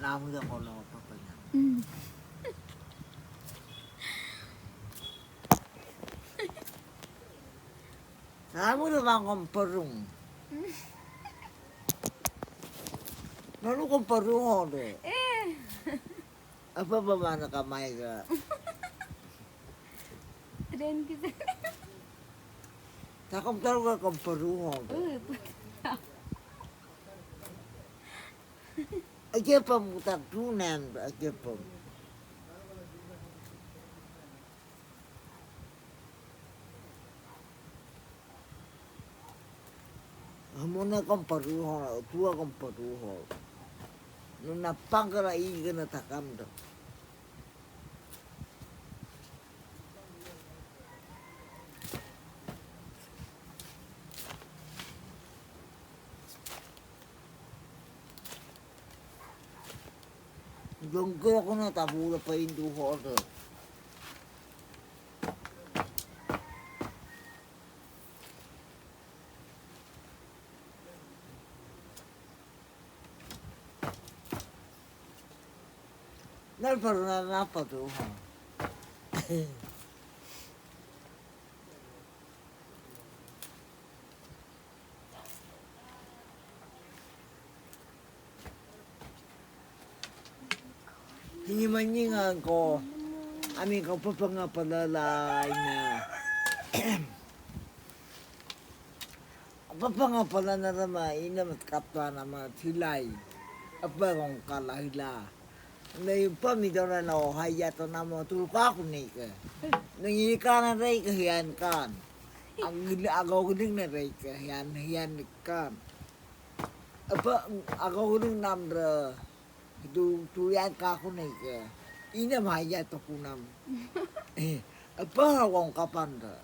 namu dah kalau papanya. Namu dah bangkom perung. Lalu kom perung ada. Apa mana kamai ke? Tren kita. Takam tahu ke kom perung ada. Aja pemutar tunan aja pem. Hamuna kom perung, tua kom perung. Nuna pangkara ikan takam tu. Jongkok aku na tabu la pa indu hodo. Nal paru na napa tu ha. Hindi maningan ko. Amin ko papangapalala niya. Papangapala na naman, inamat kapwa naman silay. Apa kong kalahila. Na yung pamidora na o hayato na mo tulka ko ni ka. Nangika na rin kahiyan kan. Ang agaw guling na rin kahiyan kan. Apa agaw guling namra. Itu tuyan ka ko ni ka. Ina mahayato ko nam. Apa akong kapanda.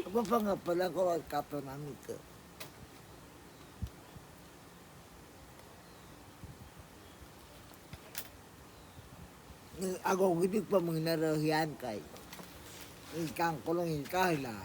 Apa pangapala ko at kato namin ka. Ako gidig pa mga narahiyan kay. Ikang kulong ikahila.